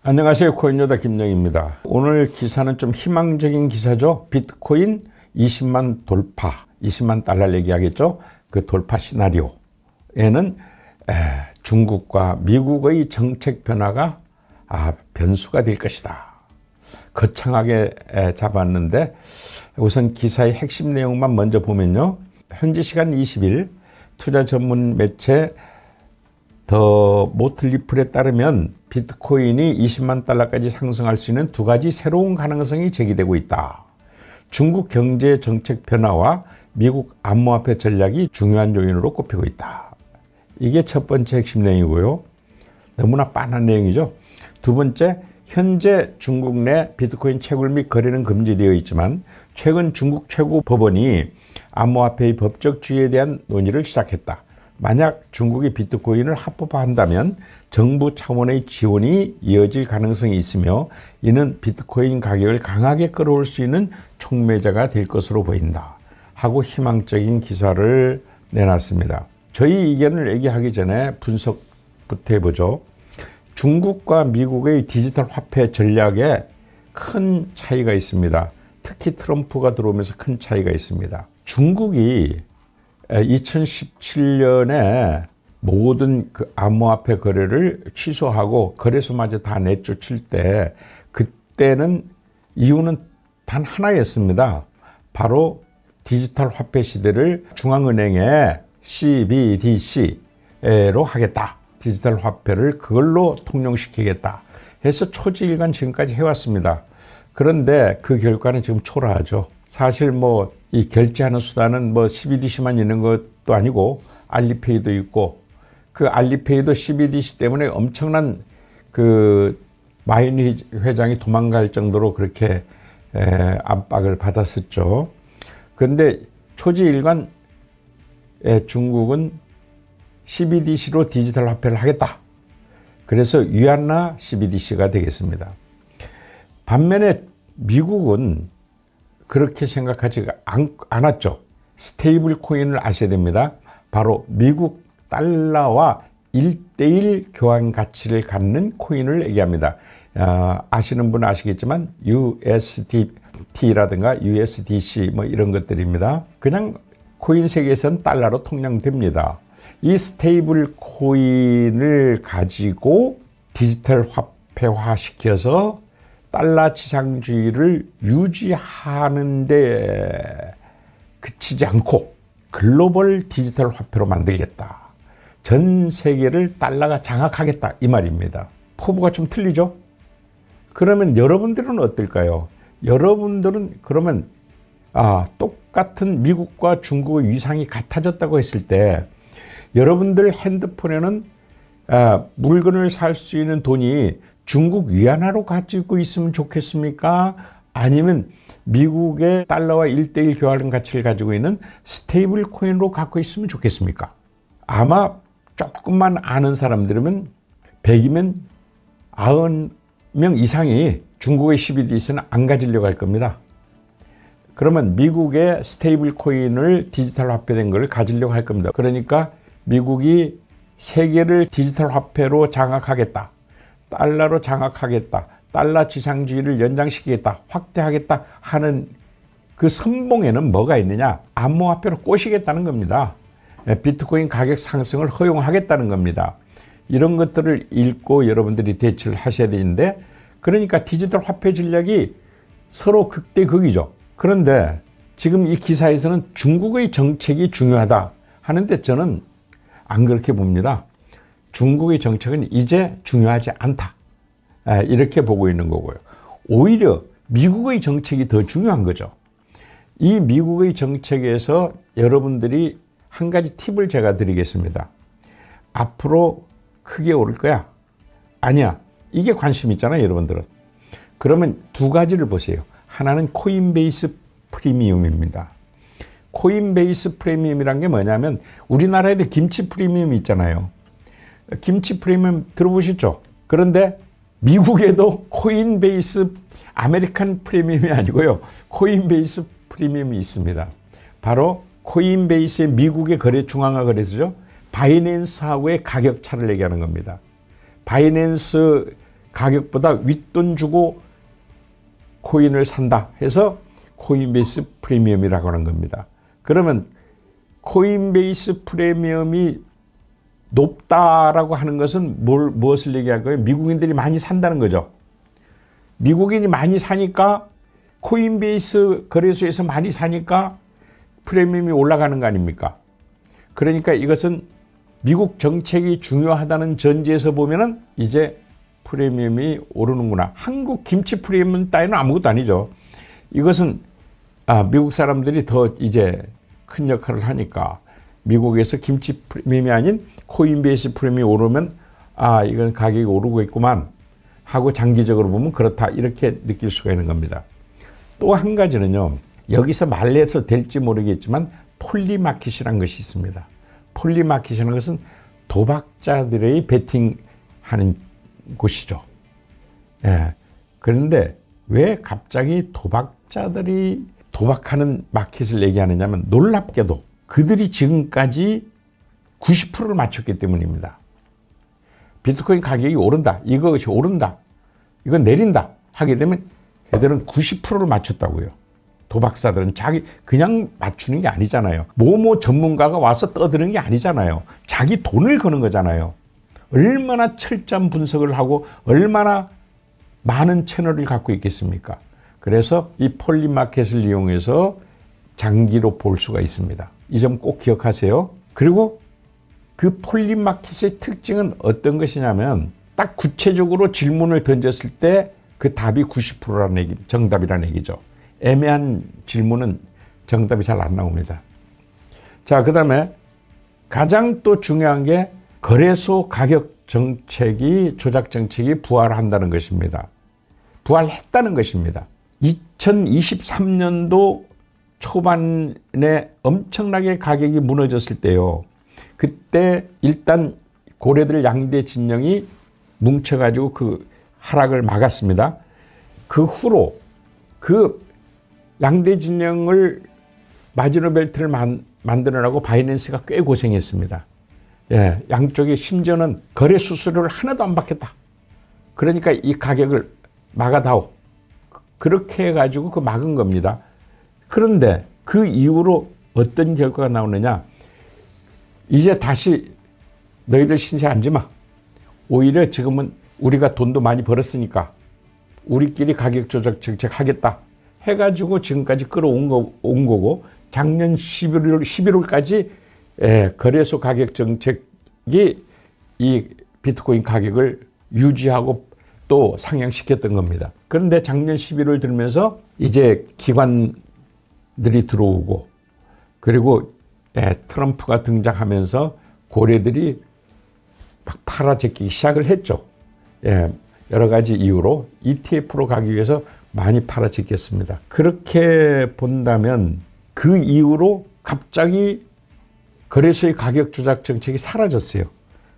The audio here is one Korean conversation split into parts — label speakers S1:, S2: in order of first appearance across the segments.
S1: 안녕하세요. 코인요다 김영입니다. 오늘 기사는 좀 희망적인 기사죠. 비트코인 20만 돌파, 20만 달러 얘기하겠죠. 그 돌파 시나리오에는 중국과 미국의 정책 변화가 변수가 될 것이다. 거창하게 잡았는데 우선 기사의 핵심 내용만 먼저 보면요. 현지 시간 20일 투자 전문 매체 더 모틀리플에 따르면 비트코인이 20만 달러까지 상승할 수 있는 두 가지 새로운 가능성이 제기되고 있다. 중국 경제 정책 변화와 미국 암호화폐 전략이 중요한 요인으로 꼽히고 있다. 이게 첫 번째 핵심 내용이고요. 너무나 빤한 내용이죠. 두 번째, 현재 중국 내 비트코인 채굴 및 거래는 금지되어 있지만 최근 중국 최고 법원이 암호화폐의 법적 지위에 대한 논의를 시작했다. 만약 중국이 비트코인을 합법화한다면 정부 차원의 지원이 이어질 가능성이 있으며 이는 비트코인 가격을 강하게 끌어올 수 있는 촉매자가 될 것으로 보인다. 하고 기사를 내놨습니다. 저희 의견을 얘기하기 전에 분석부터 해보죠. 중국과 미국의 디지털 화폐 전략에 큰 차이가 있습니다. 특히 트럼프가 들어오면서 큰 차이가 있습니다. 중국이 2017년에 모든 그 암호화폐 거래를 취소하고 거래소마저 다 내쫓을 때 그때는 이유는 단 하나였습니다. 바로 디지털 화폐 시대를 중앙은행의 CBDC로 하겠다. 디지털 화폐를 그걸로 통용시키겠다 해서 초지일관 지금까지 해왔습니다. 그런데 그 결과는 지금 초라하죠. 사실 이 결제하는 수단은 CBDC만 있는 것도 아니고 알리페이도 있고 그 알리페이도 CBDC 때문에 엄청난 그 마이니 회장이 도망갈 정도로 그렇게 압박을 받았었죠. 그런데 초지일관 중국은 CBDC로 디지털 화폐를 하겠다. 그래서 위안화 CBDC가 되겠습니다. 반면에 미국은 그렇게 생각하지 않았죠. 스테이블 코인을 아셔야 됩니다. 바로 미국 달러와 1:1 교환 가치를 갖는 코인을 얘기합니다. 아시는 분은 아시겠지만 USDT라든가 USDC 이런 것들입니다. 그냥 코인 세계에서는 달러로 통용됩니다. 이 스테이블 코인을 가지고 디지털 화폐화 시켜서 달러 지상주의를 유지하는 데 그치지 않고 글로벌 디지털 화폐로 만들겠다. 전 세계를 달러가 장악하겠다 이 말입니다. 포부가 좀 틀리죠? 그러면 여러분들은 어떨까요? 여러분들은 그러면 똑같은 미국과 중국의 위상이 같아졌다고 했을 때 여러분들 핸드폰에는 물건을 살 수 있는 돈이 중국 위안화로 가지고 있으면 좋겠습니까? 아니면 미국의 달러와 1:1 교환 가치를 가지고 있는 스테이블 코인으로 갖고 있으면 좋겠습니까? 아마 조금만 아는 사람들이면 100이면 90명 이상이 중국의 CBDC는 안 가지려고 할 겁니다. 그러면 미국의 스테이블 코인을 디지털 화폐된 걸 가지려고 할 겁니다. 그러니까 미국이 세계를 디지털 화폐로 장악하겠다. 달러로 장악하겠다. 달러 지상주의를 연장시키겠다. 확대하겠다 하는 그 선봉에는 뭐가 있느냐? 암호화폐로 꼬시겠다는 겁니다. 비트코인 가격 상승을 허용하겠다는 겁니다. 이런 것들을 읽고 여러분들이 대처를 하셔야 되는데 그러니까 디지털 화폐 전략이 서로 극대극이죠. 그런데 지금 이 기사에서는 중국의 정책이 중요하다 하는데 저는 안 그렇게 봅니다. 중국의 정책은 이제 중요하지 않다. 이렇게 보고 있는 거고요. 오히려 미국의 정책이 더 중요한 거죠. 이 미국의 정책에서 여러분들이 한 가지 팁을 제가 드리겠습니다. 앞으로 크게 오를 거야? 아니야. 이게 관심 있잖아요, 여러분들은. 그러면 두 가지를 보세요. 하나는 코인베이스 프리미엄입니다. 코인베이스 프리미엄이란 게 뭐냐면 우리나라에도 김치 프리미엄 있잖아요. 김치 프리미엄 들어보셨죠? 그런데 미국에도 코인베이스 아메리칸 프리미엄이 아니고요. 코인베이스 프리미엄이 있습니다. 바로 코인베이스의 미국의 거래 중앙화 거래소죠. 바이낸스하고의 가격 차를 얘기하는 겁니다. 바이낸스 가격보다 윗돈 주고 코인을 산다 해서 코인베이스 프리미엄이라고 하는 겁니다. 그러면 코인베이스 프리미엄이 높다라고 하는 것은 무엇을 얘기할 거예요? 미국인들이 많이 산다는 거죠. 미국인이 많이 사니까 코인베이스 거래소에서 많이 사니까 프리미엄이 올라가는 거 아닙니까? 그러니까 이것은 미국 정책이 중요하다는 전제에서 보면은 이제 프리미엄이 오르는구나. 한국 김치 프리미엄 따위는 아무것도 아니죠. 이것은 미국 사람들이 더 이제 큰 역할을 하니까 미국에서 김치 프리미엄이 아닌 코인베이스 프리미엄이 오르면 이건 가격이 오르고 있구만 하고 장기적으로 보면 그렇다 이렇게 느낄 수가 있는 겁니다. 또 한 가지는요. 여기서 말해서 될지 모르겠지만 폴리마켓이라는 것이 있습니다. 폴리마켓이라는 것은 도박자들의 베팅하는 곳이죠. 예. 그런데 왜 갑자기 도박자들이 도박하는 마켓을 얘기하느냐면 놀랍게도 그들이 지금까지 90%를 맞췄기 때문입니다. 비트코인 가격이 오른다. 이것이 오른다. 이건 내린다. 하게 되면 걔들은 90%를 맞췄다고요. 도박사들은 자기 그냥 맞추는 게 아니잖아요. 뭐뭐 전문가가 와서 떠드는 게 아니잖아요. 자기 돈을 거는 거잖아요. 얼마나 철저한 분석을 하고 얼마나 많은 채널을 갖고 있겠습니까? 그래서 이 폴리마켓을 이용해서 장기로 볼 수가 있습니다. 이 점 꼭 기억하세요. 그리고 그 폴리마켓의 특징은 어떤 것이냐면 딱 구체적으로 질문을 던졌을 때 그 답이 90%라는 얘기, 정답이라는 얘기죠. 애매한 질문은 정답이 잘 안 나옵니다. 자, 그 다음에 가장 또 중요한 게 거래소 가격 정책이, 조작 정책이 부활한다는 것입니다. 부활했다는 것입니다. 2023년도 초반에 엄청나게 가격이 무너졌을 때요. 그때 일단 고래들 양대 진영이 뭉쳐가지고 그 하락을 막았습니다. 그 후로 그 양대 진영을 마지노 벨트를 만들어내고 바이낸스가 꽤 고생했습니다. 예, 양쪽이 심지어는 거래 수수료를 하나도 안 받겠다. 그러니까 이 가격을 막아다오. 그렇게 해가지고 그 막은 겁니다. 그런데 그 이후로 어떤 결과가 나오느냐. 이제 다시 너희들 신세 앉지 마. 오히려 지금은 우리가 돈도 많이 벌었으니까 우리끼리 가격 조작 정책 하겠다 해가지고 지금까지 끌어온 거고 작년 11월까지 거래소 가격 정책이 이 비트코인 가격을 유지하고 또 상향시켰던 겁니다. 그런데 작년 11월 들면서 이제 기관들이 들어오고 그리고 트럼프가 등장하면서 고래들이 막 팔아제끼기 시작을 했죠. 여러 가지 이유로 ETF로 가기 위해서 많이 팔아제꼈습니다. 그렇게 본다면 그 이후로 갑자기 거래소의 가격 조작 정책이 사라졌어요.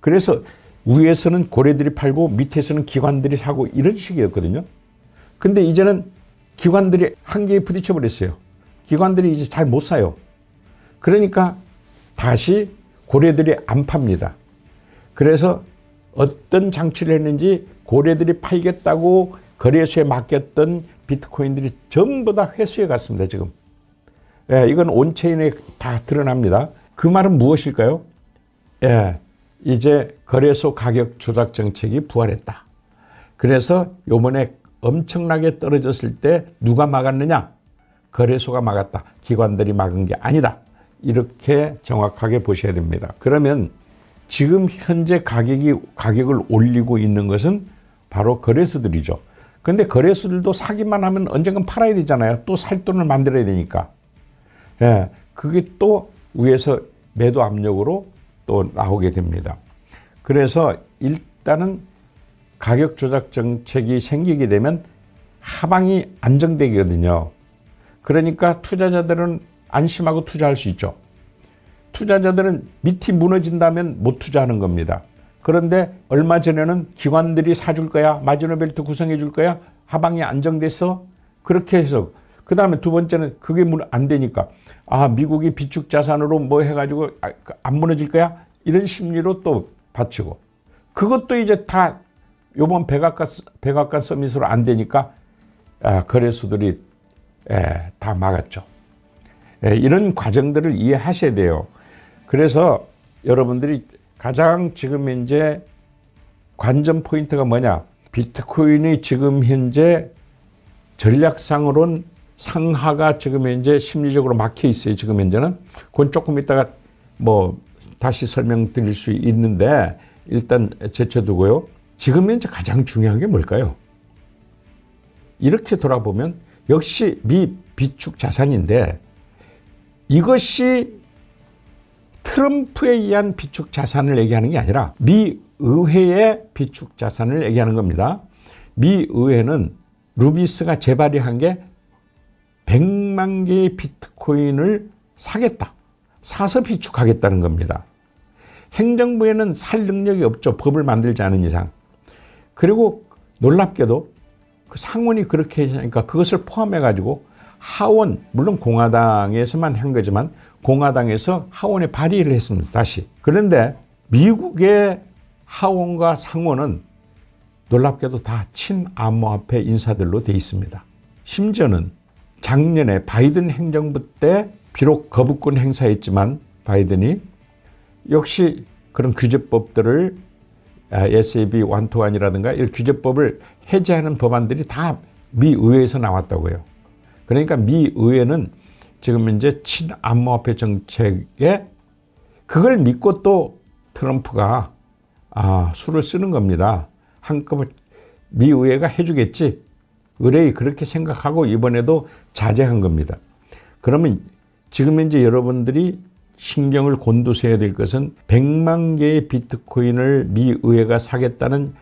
S1: 그래서 위에서는 고래들이 팔고 밑에서는 기관들이 사고 이런 식이었거든요. 근데 이제는 기관들이 한계에 부딪혀 버렸어요. 기관들이 이제 잘 못 사요. 그러니까 다시 고래들이 안 팝니다. 그래서 어떤 장치를 했는지 고래들이 팔겠다고 거래소에 맡겼던 비트코인들이 전부 다 회수해 갔습니다. 지금. 이건 온체인에 다 드러납니다. 그 말은 무엇일까요? 이제 거래소 가격 조작 정책이 부활했다. 그래서 요번에 엄청나게 떨어졌을 때 누가 막았느냐? 거래소가 막았다. 기관들이 막은 게 아니다. 이렇게 정확하게 보셔야 됩니다. 그러면 지금 현재 가격을 올리고 있는 것은 바로 거래소들이죠. 근데 거래소들도 사기만 하면 언젠간 팔아야 되잖아요. 또 살 돈을 만들어야 되니까. 그게 또 위에서 매도 압력으로 또 나오게 됩니다. 그래서 일단은 가격 조작 정책이 생기게 되면 하방이 안정되거든요. 그러니까 투자자들은 안심하고 투자할 수 있죠. 투자자들은 밑이 무너진다면 못 투자하는 겁니다. 그런데 얼마 전에는 기관들이 사줄 거야, 마지노 벨트 구성해 줄 거야, 하방이 안정됐어. 그렇게 해서 그 다음에 두 번째는 그게 안 되니까 미국이 비축 자산으로 뭐 해가지고 안 무너질 거야, 이런 심리로 또 받치고 그것도 이제 다 요번 백악관 서밋으로 안 되니까 거래소들이 다 막았죠. 이런 과정들을 이해하셔야 돼요. 그래서 여러분들이 가장 지금 현재 관전 포인트가 뭐냐? 비트코인이 지금 현재 전략상으로는 상하가 지금 현재 심리적으로 막혀 있어요. 지금 현재는. 그건 조금 이따가 뭐 다시 설명드릴 수 있는데 일단 제쳐두고요. 지금 현재 가장 중요한 게 뭘까요? 이렇게 돌아보면 역시 미 비축 자산인데 이것이 트럼프에 의한 비축 자산을 얘기하는 게 아니라 미 의회의 비축 자산을 얘기하는 겁니다. 미 의회는 루비스가 재발의한 게 100만 개의 비트코인을 사겠다. 사서 비축하겠다는 겁니다. 행정부에는 살 능력이 없죠. 법을 만들지 않은 이상. 그리고 놀랍게도 그 상원이 그렇게 하니까 그것을 포함해가지고 하원, 물론 공화당에서만 한 거지만 공화당에서 하원에 발의를 했습니다. 다시. 그런데 미국의 하원과 상원은 놀랍게도 다 친암호화폐 인사들로 돼 있습니다. 심지어는 작년에 바이든 행정부 때 비록 거부권 행사했지만 바이든이 역시 그런 규제법들을 SAB 121이라든가 이런 규제법을 해제하는 법안들이 다 미 의회에서 나왔다고요. 그러니까 미 의회는 지금 현재 친암호화폐 정책에 그걸 믿고 또 트럼프가 수를 쓰는 겁니다. 한꺼번에 미 의회가 해주겠지. 의뢰이 그렇게 생각하고 이번에도 자제한 겁니다. 그러면 지금 현재 여러분들이 신경을 곤두세워야 될 것은 100만 개의 비트코인을 미 의회가 사겠다는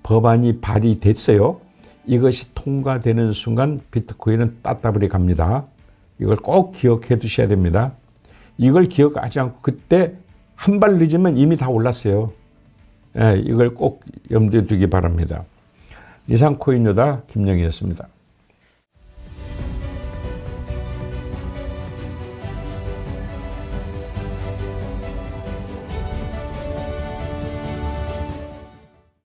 S1: 법안이 발의됐어요. 이것이 통과되는 순간 비트코인은 따따블이 갑니다. 이걸 꼭 기억해 두셔야 됩니다. 이걸 기억하지 않고 그때 한 발 늦으면 이미 다 올랐어요. 이걸 꼭 염두에 두기 바랍니다. 이상 코인요다 김영희였습니다.